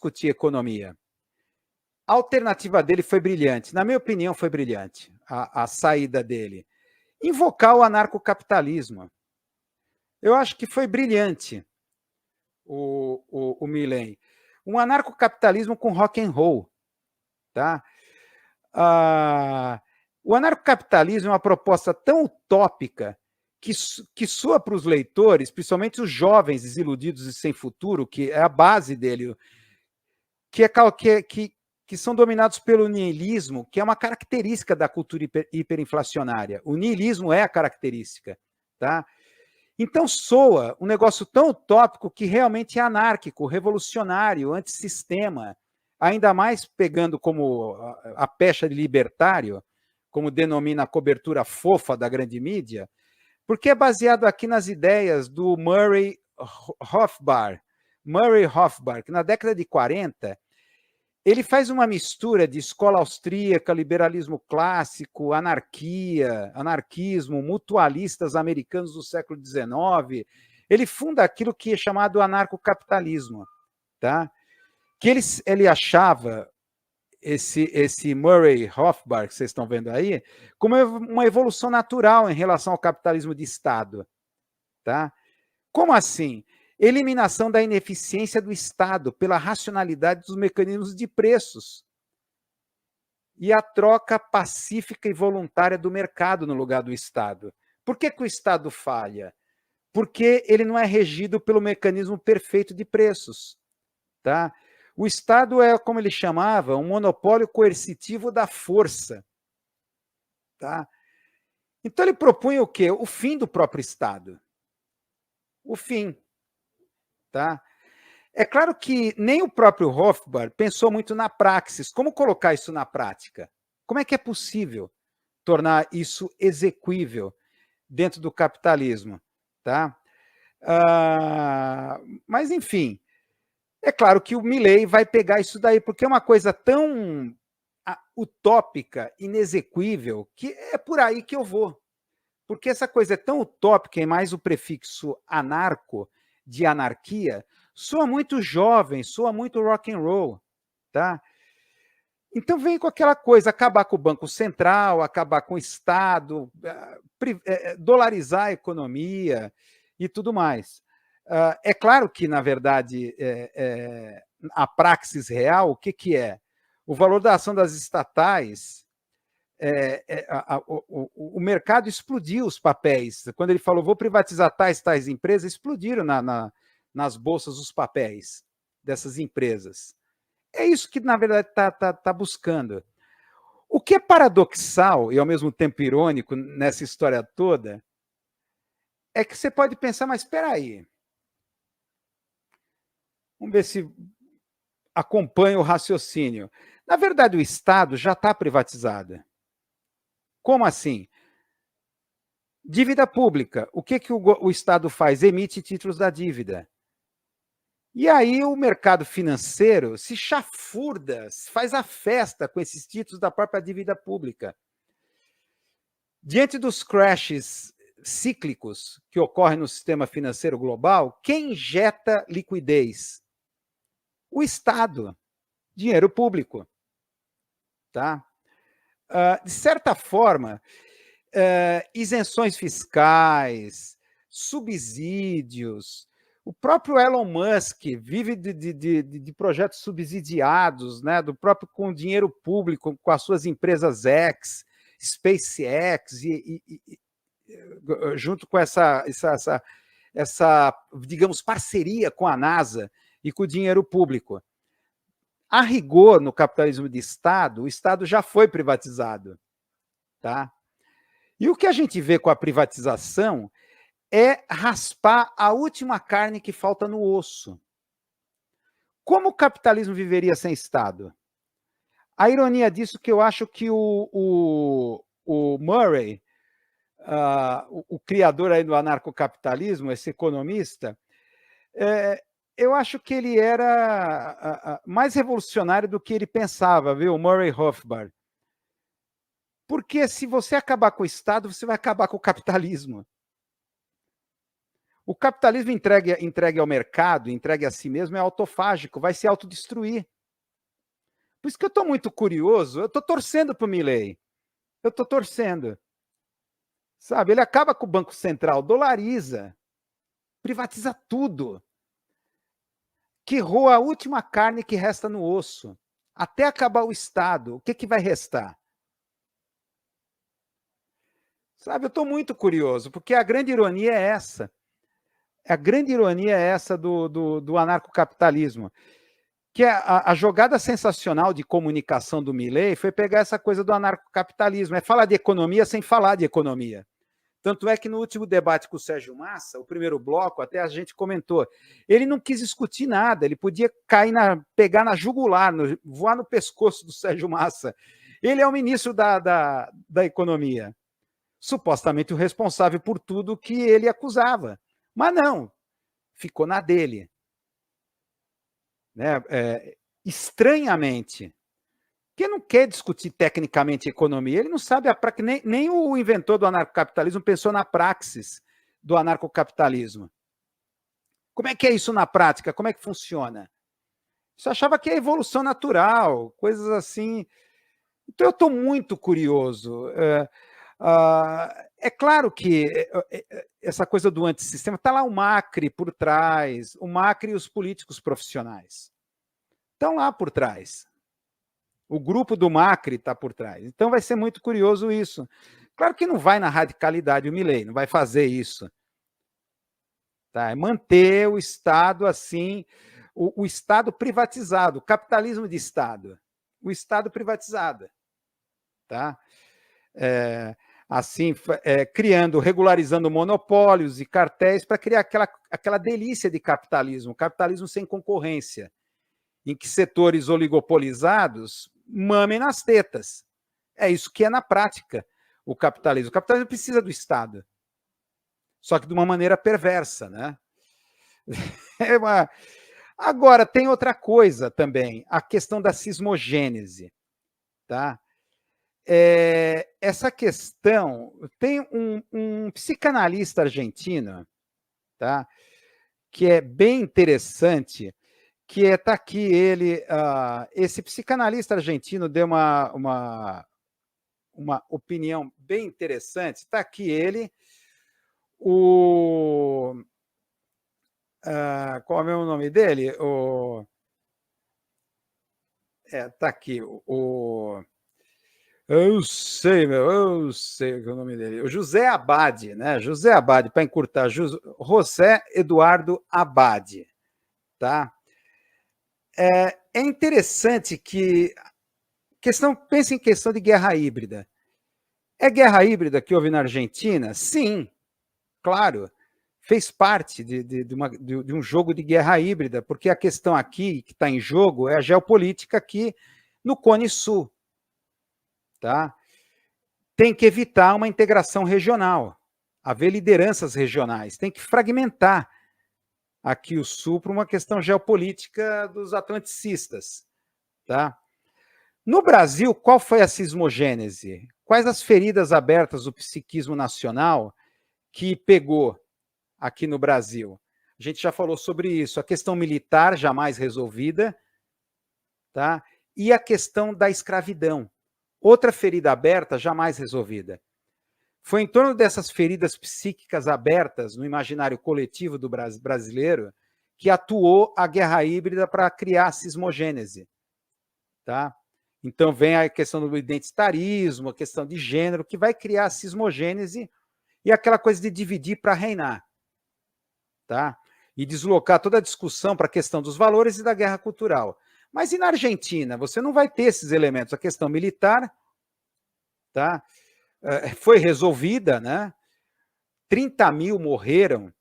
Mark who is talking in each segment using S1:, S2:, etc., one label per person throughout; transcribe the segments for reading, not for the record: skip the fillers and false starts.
S1: discutir economia. A alternativa dele foi brilhante. Na minha opinião, foi brilhante a saída dele. Invocar o anarcocapitalismo. Eu acho que foi brilhante o Milley. Um anarcocapitalismo com rock and roll. Tá? O anarcocapitalismo é uma proposta tão utópica que soa para os leitores, principalmente os jovens desiludidos e sem futuro, que é a base dele, que são dominados pelo niilismo, que é uma característica da cultura hiperinflacionária. O niilismo é a característica. Tá? Então soa um negócio tão utópico que realmente é anárquico, revolucionário, antissistema, ainda mais pegando como a pecha de libertário, como denomina a cobertura fofa da grande mídia, porque é baseado aqui nas ideias do Murray Rothbard, que na década de 40, ele faz uma mistura de escola austríaca, liberalismo clássico, anarquismo, mutualistas americanos do século XIX. Ele funda aquilo que é chamado anarcocapitalismo, tá? Que ele achava esse Murray Rothbard, que vocês estão vendo aí, como uma evolução natural em relação ao capitalismo de Estado. Tá? Como assim? Eliminação da ineficiência do Estado pela racionalidade dos mecanismos de preços e a troca pacífica e voluntária do mercado no lugar do Estado. Por que o Estado falha? Porque ele não é regido pelo mecanismo perfeito de preços. Tá? O Estado é, como ele chamava, um monopólio coercitivo da força. Tá? Então ele propunha o quê? O fim do próprio Estado. O fim. Tá? É claro que nem o próprio Rothbard pensou muito na praxis. Como colocar isso na prática? Como é que é possível tornar isso execuível dentro do capitalismo? Tá? Mas, enfim, é claro que o Milley vai pegar isso daí, porque é uma coisa tão utópica, inexequível, que é por aí que eu vou. Porque essa coisa é tão utópica, e mais o prefixo anarco, de anarquia, soa muito jovem, soa muito rock and roll. Tá? Então vem com aquela coisa, acabar com o Banco Central, acabar com o Estado, dolarizar a economia e tudo mais. É claro que, na verdade, a praxis real, o que é? O valor da ação das estatais, o mercado explodiu os papéis. Quando ele falou, vou privatizar tais empresas, explodiram nas bolsas os papéis dessas empresas. É isso que, na verdade, está buscando. O que é paradoxal e, ao mesmo tempo, irônico nessa história toda é que você pode pensar, mas espera aí. Vamos ver se acompanha o raciocínio. Na verdade, o Estado já está privatizado. Como assim? Dívida pública. O que o Estado faz? Emite títulos da dívida. E aí o mercado financeiro se chafurda, faz a festa com esses títulos da própria dívida pública. Diante dos crashes cíclicos que ocorrem no sistema financeiro global, quem injeta liquidez? O Estado, dinheiro público. Tá? De certa forma, isenções fiscais, subsídios. O próprio Elon Musk vive de projetos subsidiados, né, do próprio com dinheiro público, com as suas empresas X, SpaceX, junto com essa, digamos, parceria com a NASA e com o dinheiro público. A rigor, no capitalismo de Estado, o Estado já foi privatizado. Tá? E o que a gente vê com a privatização é raspar a última carne que falta no osso. Como o capitalismo viveria sem Estado? A ironia disso é que eu acho que o Murray, o criador aí do anarcocapitalismo, esse economista, eu acho que ele era mais revolucionário do que ele pensava, viu, Murray Rothbard. Porque se você acabar com o Estado, você vai acabar com o capitalismo. O capitalismo entregue ao mercado, entregue a si mesmo, é autofágico, vai se autodestruir. Por isso que eu estou muito curioso, eu estou torcendo para o Milei. Eu estou torcendo. Sabe, ele acaba com o Banco Central, dolariza, privatiza tudo. Que roa a última carne que resta no osso. Até acabar o Estado, o que vai restar? Sabe, eu estou muito curioso, porque a grande ironia é essa. A grande ironia é essa do anarcocapitalismo. Que a jogada sensacional de comunicação do Milei foi pegar essa coisa do anarcocapitalismo, é falar de economia sem falar de economia. Tanto é que no último debate com o Sérgio Massa, o primeiro bloco, até a gente comentou, ele não quis discutir nada, ele podia pegar na jugular, voar no pescoço do Sérgio Massa. Ele é o ministro da economia, supostamente o responsável por tudo que ele acusava. Mas não, ficou na dele. Né? Estranhamente, porque não quer discutir tecnicamente economia, ele não sabe nem o inventor do anarcocapitalismo pensou na praxis do anarcocapitalismo. Como é que é isso na prática? Como é que funciona? Você achava que é evolução natural, coisas assim. Então eu estou muito curioso. É claro que essa coisa do antissistema, está lá o Macri por trás, o Macri e os políticos profissionais. Estão lá por trás. O grupo do Macri está por trás. Então vai ser muito curioso isso. Claro que não vai na radicalidade o Milei, não vai fazer isso. Tá? É manter o Estado assim, o Estado privatizado, o capitalismo de Estado. O Estado privatizado. Tá? Assim, criando, regularizando monopólios e cartéis para criar aquela delícia de capitalismo, capitalismo sem concorrência, em que setores oligopolizados mamem nas tetas. É isso que é na prática o capitalismo. O capitalismo precisa do Estado, só que de uma maneira perversa, né? Agora, tem outra coisa também, a questão da cismogênese, tá? Essa questão, tem um psicanalista argentino, tá? Que é bem interessante, que está aqui ele, esse psicanalista argentino deu uma opinião bem interessante, está aqui ele, qual é o nome dele? Está aqui, eu sei o nome dele, o José Abad, né? José Abad, para encurtar, José Eduardo Abad, tá? É interessante que pense em questão de guerra híbrida. É guerra híbrida que houve na Argentina? Sim, claro. Fez parte de um jogo de guerra híbrida, porque a questão aqui que está em jogo é a geopolítica aqui no Cone Sul. Tá? Tem que evitar uma integração regional, haver lideranças regionais, tem que fragmentar aqui o Sul por uma questão geopolítica dos atlanticistas. Tá? No Brasil, qual foi a cismogênese? Quais as feridas abertas do psiquismo nacional que pegou aqui no Brasil? A gente já falou sobre isso. A questão militar, jamais resolvida, tá? E a questão da escravidão. Outra ferida aberta, jamais resolvida. Foi em torno dessas feridas psíquicas abertas no imaginário coletivo do brasileiro que atuou a guerra híbrida para criar a cismogênese. Tá? Então vem a questão do identitarismo, a questão de gênero, que vai criar a cismogênese e aquela coisa de dividir para reinar. Tá? E deslocar toda a discussão para a questão dos valores e da guerra cultural. Mas e na Argentina? Você não vai ter esses elementos. A questão militar, tá? Foi resolvida, né? 30 mil morreram,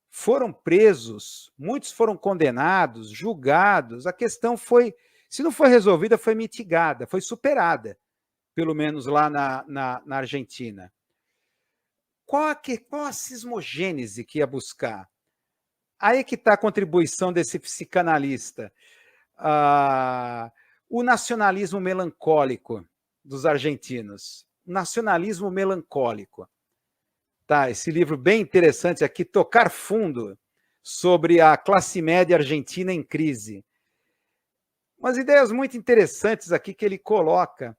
S1: foram presos, muitos foram condenados, julgados. A questão foi, se não foi resolvida, foi mitigada, foi superada, pelo menos lá na Argentina. Qual a cismogênese que ia buscar? Aí que está a contribuição desse psicanalista. O nacionalismo melancólico dos argentinos. Nacionalismo melancólico. tá? Esse livro bem interessante aqui, Tocar Fundo, sobre a classe média argentina em crise. Umas ideias muito interessantes aqui que ele coloca,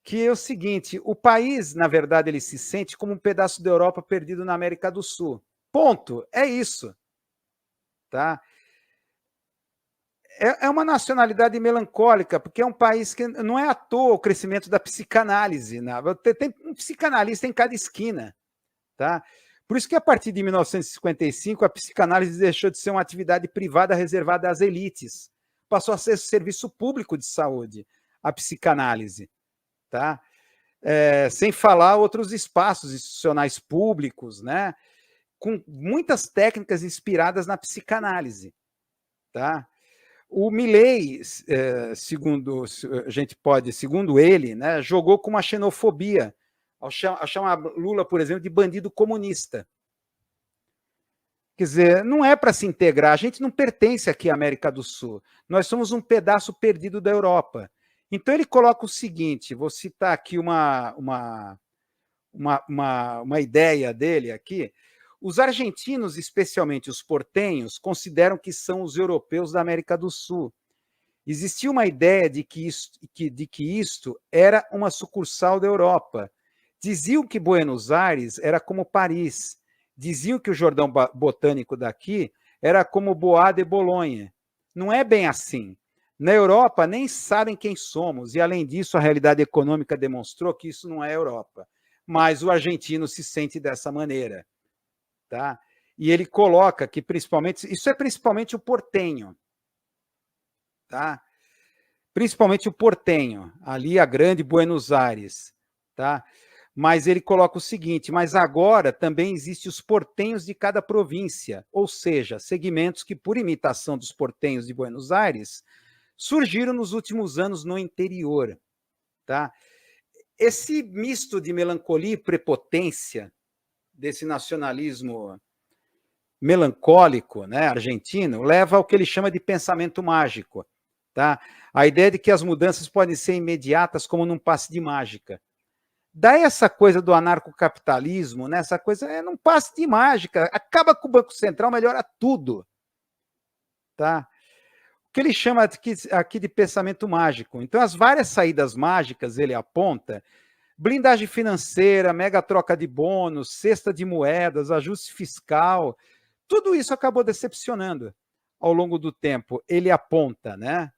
S1: que é o seguinte: o país, na verdade, ele se sente como um pedaço da Europa perdido na América do Sul. Ponto. É isso. Tá? É uma nacionalidade melancólica, porque é um país que não é à toa o crescimento da psicanálise. Né? Tem um psicanalista em cada esquina. Tá? Por isso que, a partir de 1955, a psicanálise deixou de ser uma atividade privada reservada às elites. Passou a ser serviço público de saúde, a psicanálise. Tá? Sem falar outros espaços institucionais públicos, né? Com muitas técnicas inspiradas na psicanálise. Tá? O Milei, segundo ele, né, jogou com uma xenofobia, ao chamar Lula, por exemplo, de bandido comunista. Quer dizer, não é para se integrar, a gente não pertence aqui à América do Sul, nós somos um pedaço perdido da Europa. Então ele coloca o seguinte, vou citar aqui uma ideia dele aqui. Os argentinos, especialmente os portenhos, consideram que são os europeus da América do Sul. Existia uma ideia de que isto era uma sucursal da Europa. Diziam que Buenos Aires era como Paris. Diziam que o Jordão Botânico daqui era como Bois de Boulogne. Não é bem assim. Na Europa, nem sabem quem somos, e, além disso, a realidade econômica demonstrou que isso não é Europa. Mas o argentino se sente dessa maneira. Tá? E ele coloca que, isso é principalmente o portenho. Tá? Principalmente o portenho, ali a grande Buenos Aires. Tá? Mas ele coloca o seguinte, mas agora também existem os portenhos de cada província, ou seja, segmentos que, por imitação dos portenhos de Buenos Aires, surgiram nos últimos anos no interior. Tá? Esse misto de melancolia e prepotência desse nacionalismo melancólico, né, argentino, leva ao que ele chama de pensamento mágico. Tá? A ideia de que as mudanças podem ser imediatas como num passe de mágica. Daí essa coisa do anarcocapitalismo, né, essa coisa num passe de mágica, acaba com o Banco Central, melhora tudo. Tá? O que ele chama aqui de pensamento mágico. Então, as várias saídas mágicas, ele aponta: blindagem financeira, mega troca de bônus, cesta de moedas, ajuste fiscal, tudo isso acabou decepcionando ao longo do tempo. Ele aponta, né?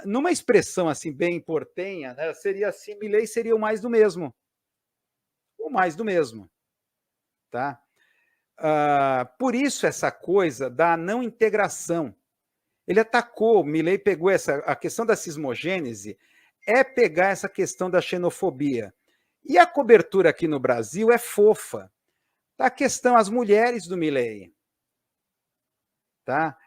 S1: Numa expressão assim bem portenha, né, seria assim: Milei seria o mais do mesmo. O mais do mesmo. Tá? Por isso essa coisa da não integração. Ele atacou, Milei pegou a questão da cismogênese, é pegar essa questão da xenofobia. E a cobertura aqui no Brasil é fofa. Tá? A questão, as mulheres do Milei. Tá?